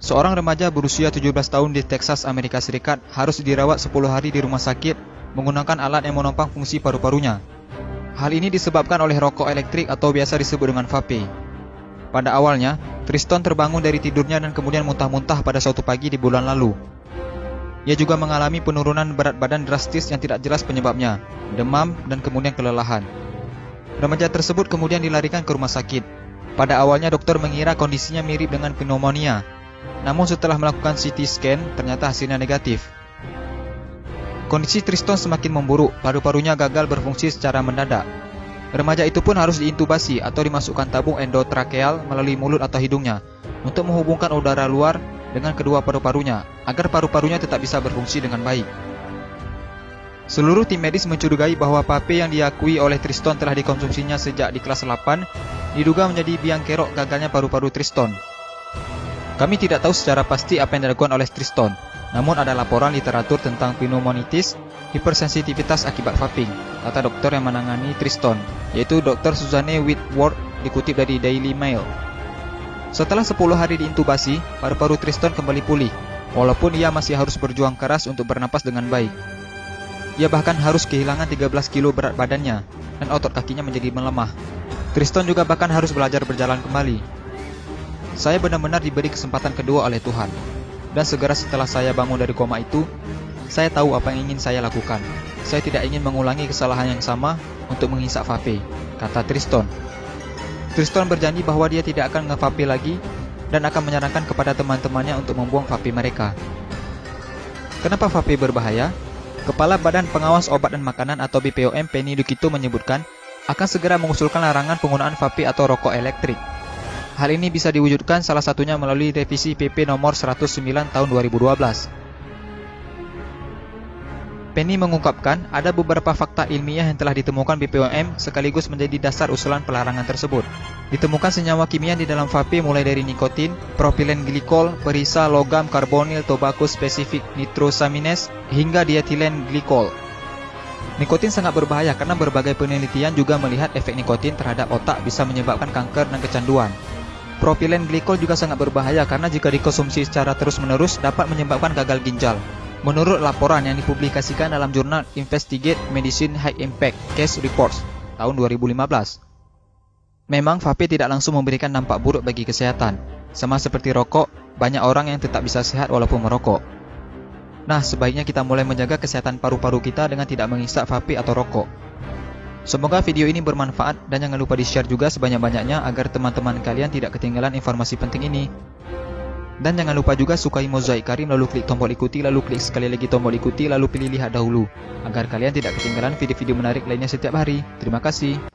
Seorang remaja berusia 17 tahun di Texas, Amerika Serikat harus dirawat 10 hari di rumah sakit menggunakan alat yang menopang fungsi paru-parunya. Hal ini disebabkan oleh rokok elektrik atau biasa disebut dengan vape. Pada awalnya, Triston terbangun dari tidurnya dan kemudian muntah-muntah pada suatu pagi di bulan lalu. Ia juga mengalami penurunan berat badan drastis yang tidak jelas penyebabnya, demam, dan kemudian kelelahan. Remaja tersebut kemudian dilarikan ke rumah sakit. Pada awalnya dokter mengira kondisinya mirip dengan pneumonia. Namun setelah melakukan CT scan, ternyata hasilnya negatif. Kondisi Triston semakin memburuk, paru-parunya gagal berfungsi secara mendadak. Remaja itu pun harus diintubasi atau dimasukkan tabung endotrakeal melalui mulut atau hidungnya untuk menghubungkan udara luar dengan kedua paru-parunya agar paru-parunya tetap bisa berfungsi dengan baik. Seluruh tim medis mencurigai bahwa vape yang diakui oleh Triston telah dikonsumsinya sejak di kelas 8 diduga menjadi biang kerok gagalnya paru-paru Triston. Kami tidak tahu secara pasti apa yang dilakukan oleh Triston, namun ada laporan literatur tentang pneumonitis, hipersensitivitas akibat vaping, kata dokter yang menangani Triston, yaitu Dr. Suzanne Whitworth, dikutip dari Daily Mail. Setelah 10 hari diintubasi, paru-paru Triston kembali pulih, walaupun ia masih harus berjuang keras untuk bernapas dengan baik. Ia bahkan harus kehilangan 13 kilo berat badannya, dan otot kakinya menjadi melemah. Triston juga bahkan harus belajar berjalan kembali. Saya benar-benar diberi kesempatan kedua oleh Tuhan. Dan segera setelah saya bangun dari koma itu, saya tahu apa yang ingin saya lakukan. Saya tidak ingin mengulangi kesalahan yang sama untuk menghisap vape, kata Triston. Triston berjanji bahwa dia tidak akan nge-vape lagi dan akan menyarankan kepada teman-temannya untuk membuang vape mereka. Kenapa vape berbahaya? Kepala Badan Pengawas Obat dan Makanan atau BPOM Penny Dukito menyebutkan akan segera mengusulkan larangan penggunaan vape atau rokok elektrik. Hal ini bisa diwujudkan salah satunya melalui revisi PP nomor 109 tahun 2012. Penny mengungkapkan ada beberapa fakta ilmiah yang telah ditemukan BPOM sekaligus menjadi dasar usulan pelarangan tersebut. Ditemukan senyawa kimia di dalam vape mulai dari nikotin, propilen glikol, perisa logam karbonil tobacco specific nitrosamines, hingga dietilen glikol. Nikotin sangat berbahaya karena berbagai penelitian juga melihat efek nikotin terhadap otak bisa menyebabkan kanker dan kecanduan. Propilen glikol juga sangat berbahaya karena jika dikonsumsi secara terus-menerus dapat menyebabkan gagal ginjal. Menurut laporan yang dipublikasikan dalam jurnal Investigate Medicine High Impact Case Reports tahun 2015. Memang vape tidak langsung memberikan dampak buruk bagi kesehatan. Sama seperti rokok, banyak orang yang tetap bisa sehat walaupun merokok. Nah, sebaiknya kita mulai menjaga kesehatan paru-paru kita dengan tidak menghisap vape atau rokok. Semoga video ini bermanfaat dan jangan lupa di-share juga sebanyak-banyaknya agar teman-teman kalian tidak ketinggalan informasi penting ini. Dan jangan lupa juga sukai Mozaik Karim lalu klik tombol ikuti lalu klik sekali lagi tombol ikuti lalu pilih lihat dahulu agar kalian tidak ketinggalan video-video menarik lainnya setiap hari. Terima kasih.